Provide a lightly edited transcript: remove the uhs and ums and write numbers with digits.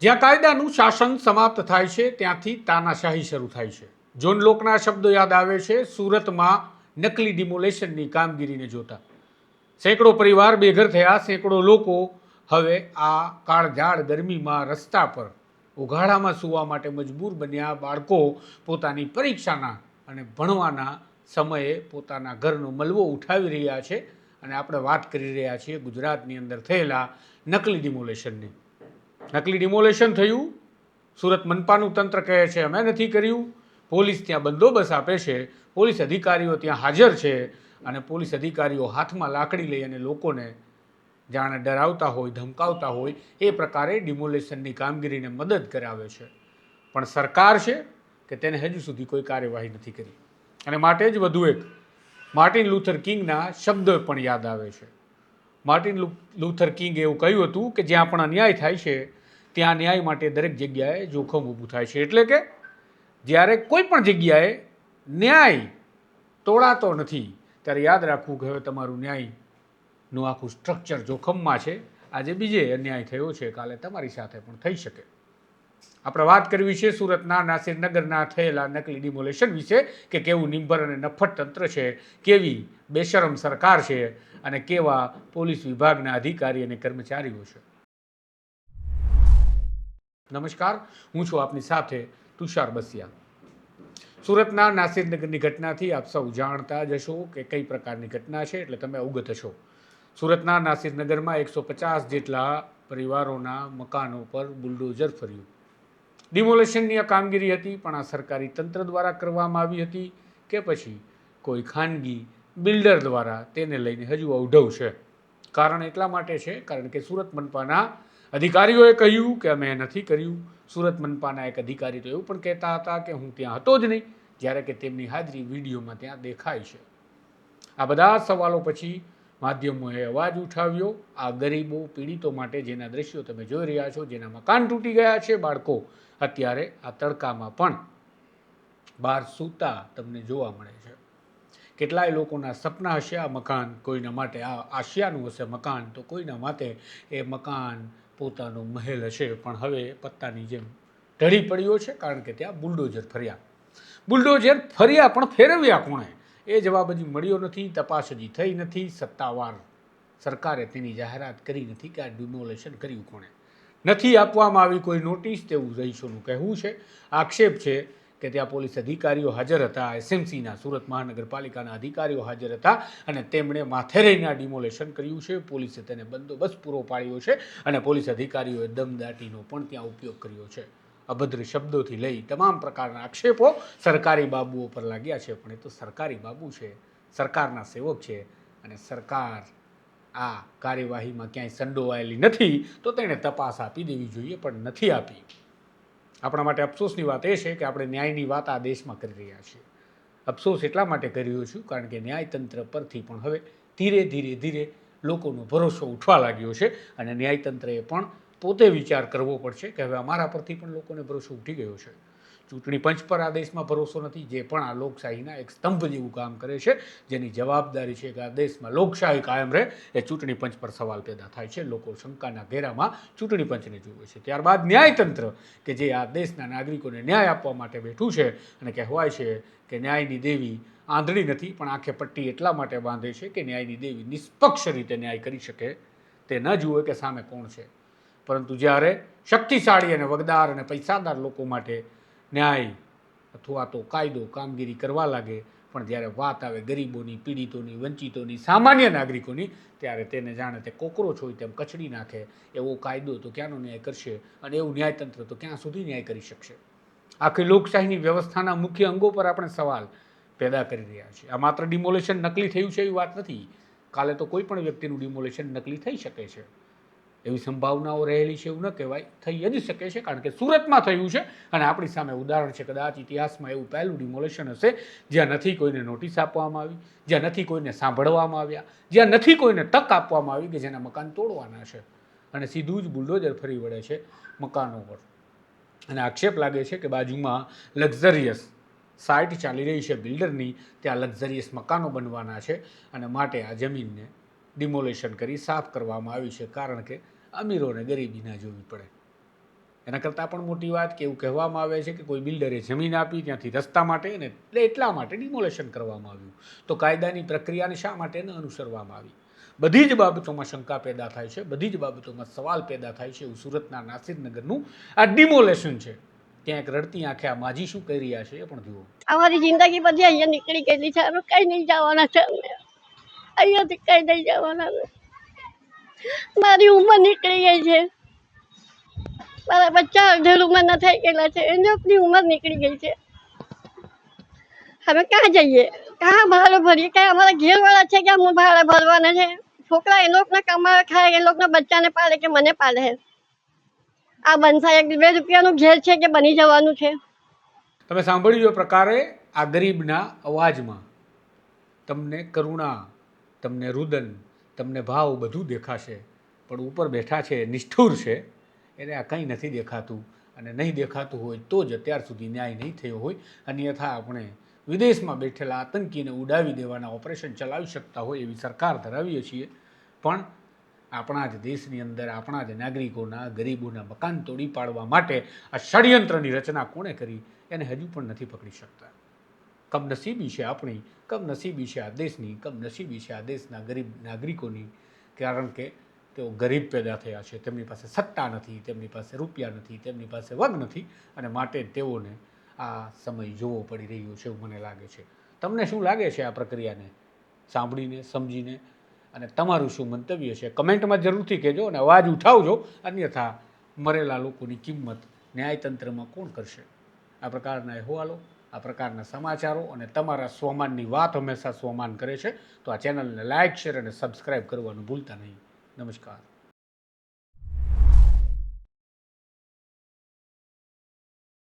જ્યાં કાયદાનું શાસન સમાપ્ત થાય છે ત્યાંથી તાનાશાહી શરૂ થાય છે. જોન લોકના શબ્દો યાદ આવે છે સુરતમાં નકલી ડિમોલેશનની કામગીરીને જોતા. સેંકડો પરિવાર બેઘર થયા, સેંકડો લોકો હવે આ કાળઝાળ ગરમીમાં રસ્તા પર ઉઘાડામાં સૂવા માટે મજબૂર બન્યા. બાળકો પોતાની પરીક્ષાના અને ભણવાના સમયે પોતાના ઘરનો મલબો ઉઠાવી રહ્યા છે. અને આપણે વાત કરી રહ્યા છીએ ગુજરાતની અંદર થયેલા નકલી ડિમોલેશનની. નકલી ડિમોલેશન થયું. સુરત મનપાનું તંત્ર કહે છે અમે નથી કર્યું. પોલીસ ત્યાં બંદોબસ્ત આપે છે, પોલીસ અધિકારીઓ ત્યાં હાજર છે અને પોલીસ અધિકારીઓ હાથમાં લાકડી લઈ અને લોકોને જાણે ડરાવતા હોય, ધમકાવતા હોય એ પ્રકારે ડિમોલેશનની કામગીરીને મદદ કરાવે છે. પણ સરકાર છે કે તેને હજુ સુધી કોઈ કાર્યવાહી નથી કરી. અને માટે જ વધુ એક માર્ટિન લ્યુથર કિંગના શબ્દો પણ યાદ આવે છે. માર્ટિન લ્યુથર કિંગે એવું કહ્યું હતું કે જ્યાં પણ અન્યાય થાય છે ત્યાં ન્યાય માટે દરેક જગ્યાએ જોખમ ઊભું થાય છે. એટલે કે જ્યારે કોઈ પણ જગ્યાએ ન્યાય તોડાતો નથી ત્યારે યાદ રાખવું કે હવે તમારું ન્યાયનું આખું સ્ટ્રક્ચર જોખમમાં છે. આજે બીજે અન્યાય થયો છે, કાલે તમારી સાથે પણ થઈ શકે. આપણે વાત કરવી છે સુરતના નાસિરનગરના થયેલા નકલી ડિમોલેશન વિશે કે કેવું નિંભર અને નફ્ફટ તંત્ર છે, કેવી બેશરમ સરકાર છે અને કેવા પોલીસ વિભાગના અધિકારી અને કર્મચારીઓ છે. નમસ્કાર, હું છું આપની સાથે તુષાર બસિયા. સુરતના નાસિરનગરની ઘટનાથી આપ સૌ જાણતા જ હશો કે કઈ પ્રકારની ઘટના છે, એટલે તમે અવગત હશો. સુરતના નાસિરનગરમાં 150 જેટલા પરિવારોના મકાનો પર બુલડોઝર ફર્યું. ડિમોલેશનની આ કામગીરી હતી, પણ આ સરકારી તંત્ર દ્વારા કરવામાં આવી હતી કે પછી કોઈ ખાનગી બિલ્ડર દ્વારા, તેને લઈને હજુ અવઢવ છે. કારણ એટલા માટે છે કારણ કે સુરત મનપાના અધિકારીઓએ કહ્યું કે અમે નથી કર્યું. સુરત મનપાના એક અધિકારી તો એવું પણ કહેતા હતા કે હું ત્યાં હતો જ નહીં, જ્યારે કે તેમની હાજરી વિડીયોમાં ત્યાં દેખાય છે. આ બધા સવાલો પછી માધ્યમોએ અવાજ ઉઠાવ્યો. આ ગરીબો પીડિતો માટે જેના દ્રશ્યો તમે જોઈ રહ્યા છો, જેના મકાન તૂટી ગયા છે, બાળકો અત્યારે આ તડકામાં પણ બહાર સૂતા તમને જોવા મળે છે. કેટલાય લોકોના સપના હશે આ મકાન, કોઈના માટે આ આશિયાનું હશે મકાન, તો કોઈના માટે એ મકાન પોતાનો મહેલ હશે. પણ હવે પત્તાની જેમ ઢળી પડ્યો છે કારણ કે ત્યાં બુલડોઝર ફર્યા. બુલડોઝર ફર્યા પણ ફેરવ્યા કોણે એ જવાબ હજી મળ્યો નથી. તપાસ હજી થઈ નથી. સત્તાવાર સરકારે તેની જાહેરાત કરી નથી કે આ ડિમોલેશન કર્યું કોણે. નથી આપવામાં આવી કોઈ નોટિસ તેવું રહીશોનું કહેવું છે. આક્ષેપ છે કે ત્યાં પોલીસ અધિકારીઓ હાજર હતા, એસએમસીના સુરત મહાનગરપાલિકાના અધિકારીઓ હાજર હતા અને તેમણે માથે રહીને આ ડિમોલેશન કર્યું છે. પોલીસે તેને બંદોબસ્ત પૂરો પાડ્યો છે અને પોલીસ અધિકારીઓએ દમદાટીનો પણ ત્યાં ઉપયોગ કર્યો છે. અભદ્ર શબ્દોથી લઈ તમામ પ્રકારના આક્ષેપો સરકારી બાબુઓ પર લાગ્યા છે. પણ એ તો સરકારી બાબુ છે, સરકારના સેવક છે અને સરકાર આ કાર્યવાહીમાં ક્યાંય સંડોવાયેલી નથી, તો તેણે તપાસ આપી દેવી જોઈએ, પણ નથી આપી. આપણા માટે અફસોસની વાત એ છે કે આપણે ન્યાયની વાત આ દેશમાં કરી રહ્યા છીએ. અફસોસ એટલા માટે કરી રહ્યો છું કારણ કે ન્યાયતંત્ર પરથી પણ હવે ધીરે ધીરે ધીરે લોકોનો ભરોસો ઉઠવા લાગ્યો છે અને ન્યાયતંત્રએ પણ પોતે વિચાર કરવો પડશે કે હવે અમારા પરથી પણ લોકોને ભરોસો ઉઠી ગયો છે. ચૂંટણી પંચ પર આ દેશમાં ભરોસો નથી, જે પણ આ લોકશાહીના એક સ્તંભ જેવું કામ કરે છે, જેની જવાબદારી છે કે આ દેશમાં લોકશાહી કાયમ રહે, એ ચૂંટણી પંચ પર સવાલ પેદા થાય છે. લોકો શંકાના ઘેરામાં ચૂંટણી પંચને જુએ છે. ત્યારબાદ ન્યાયતંત્ર કે જે આ દેશના નાગરિકોને ન્યાય આપવા માટે બેઠું છે અને કહેવાય છે કે ન્યાયની દેવી આંધળી નથી પણ આંખે પટ્ટી એટલા માટે બાંધે છે કે ન્યાયની દેવી નિષ્પક્ષ રીતે ન્યાય કરી શકે. તે ન જુએ કે સામે કોણ છે. પરંતુ જ્યારે શક્તિશાળી અને વગદાર અને પૈસાદાર લોકો માટે ન્યાય અથવા તો કાયદો કામગીરી કરવા લાગે, પણ જ્યારે વાત આવે ગરીબોની, પીડિતોની, વંચિતોની, સામાન્ય નાગરિકોની, ત્યારે તેને જાણે તે કોકરોચ હોય તેમ કચડી નાખે. એવો કાયદો તો ક્યાંનો ન્યાય કરશે અને એવું ન્યાયતંત્ર તો ક્યાં સુધી ન્યાય કરી શકશે. આખી લોકશાહીની વ્યવસ્થાના મુખ્ય અંગો પર આપણે સવાલ પેદા કરી રહ્યા છીએ. આ માત્ર ડિમોલેશન નકલી થયું છે એવી વાત નથી. કાલે તો કોઈ પણ વ્યક્તિનું ડિમોલેશન નકલી થઈ શકે છે, એવી સંભાવનાઓ રહેલી છે એવું ન કહેવાય. થઈ જ શકે છે કારણ કે સુરતમાં થયું છે અને આપણી સામે ઉદાહરણ છે. કદાચ ઇતિહાસમાં એવું પહેલું ડિમોલેશન હશે જ્યાં નથી કોઈને નોટિસ આપવામાં આવી, જ્યાં નથી કોઈને સાંભળવામાં આવ્યા, જ્યાં નથી કોઈને તક આપવામાં આવી કે જેના મકાન તોડવાના છે અને સીધું જ બુલડોઝર ફરી વળે છે મકાનો પર. અને આક્ષેપ લાગે છે કે બાજુમાં લક્ઝરિયસ સાઇટ ચાલી રહી છે બિલ્ડરની, ત્યાં લક્ઝરિયસ મકાનો બનવાના છે અને માટે આ જમીનને ડિમોલેશન કરી સાફ કરવામાં આવી છે કારણ કે અમીરોને ગરીબી ના જોવી પડે. એના કરતાં પણ મોટી વાત કે એવું કહેવામાં આવે છે કે કોઈ બિલ્ડરે જમીન આપી ત્યાંથી રસ્તા માટે ને એટલા માટે ડિમોલેશન કરવામાં આવ્યું. તો કાયદાની પ્રક્રિયાને શા માટે ન અનુસરવામાં આવી? બધી જ બાબતોમાં શંકા પેદા થાય છે, બધી જ બાબતોમાં સવાલ પેદા થાય છે. એવું સુરતના નાસિરનગરનું આ ડિમોલેશન છે. ત્યાં એક રડતી આંખે આ માજી શું કહી રહ્યા છે એ પણ જુઓ. અમારી જિંદગી બધી અહીંયા નીકળી ગયેલી છે, અમે કઈ નહીં જવાના છે, અમે અહીંયાથી કઈ નહીં જવાના. મારી ઉંમર નીકળી ગઈ છે, મારા બચ્ચા અડધેર ઉંમરના થઈ ગયેલા છે, એની આપણી ઉંમર નીકળી ગઈ છે. અમે ક્યાં જઈએ, ક્યાં ભાડે ભરીએ? ક્યાં અમારા ઘેરવાળા છે કે હું ભાડે ભરવાના છે? છોકરા એ લોકોના કમાવે ખાય, એ લોકોના બચ્ચાને પાડે કે મને પાડે? આ બનસાય 1-2 રૂપિયાનું ઘેર છે કે બની જવાનું છે? તમે સાંભળ્યું એ પ્રકારે આ ગરીબના અવાજમાં તમને કરુણા, તમને રુદન, તમને ભાવ બધું દેખાશે, પણ ઉપર બેઠા છે નિષ્ઠુર છે એને આ કંઈ નથી દેખાતું. અને નહીં દેખાતું હોય તો જ અત્યાર સુધી ન્યાય નહીં થયો હોય. અન્યથા આપણે વિદેશમાં બેઠેલા આતંકીને ઉડાવી દેવાના ઓપરેશન ચલાવી શકતા હોય એવી સરકાર ધરાવીએ છીએ, પણ આપણા જ દેશની અંદર આપણા જ નાગરિકોના ગરીબોના મકાન તોડી પાડવા માટે આ ષડયંત્રની રચના કોણે કરી એને હજુ પણ નથી પકડી શકતા. કમનસીબી છે આપણી, કમનસીબી છે આ દેશની, કમનસીબી છે આ દેશના ગરીબ નાગરિકોની, કારણ કે તેઓ ગરીબ પેદા થયા છે. તેમની પાસે સત્તા નથી, તેમની પાસે રૂપિયા નથી, તેમની પાસે વગ નથી, અને માટે તેઓને આ સમય જોવો પડી રહ્યો છે એવું મને લાગે છે. તમને શું લાગે છે આ પ્રક્રિયાને સાંભળીને, સમજીને? અને તમારું શું મંતવ્ય છે કમેન્ટમાં જરૂરથી કહેજો અને અવાજ ઉઠાવજો. અન્યથા મરેલા લોકોની કિંમત ન્યાયતંત્રમાં કોણ કરશે? આ પ્રકારના અહેવાલો, આ પ્રકારના સમાચારો અને તમારા સ્વમાનની વાત હંમેશા સ્વમાન કરે છે. તો આ ચેનલને લાઇક, શેર અને સબસ્ક્રાઈબ કરવાનું ભૂલતા નહીં. નમસ્કાર.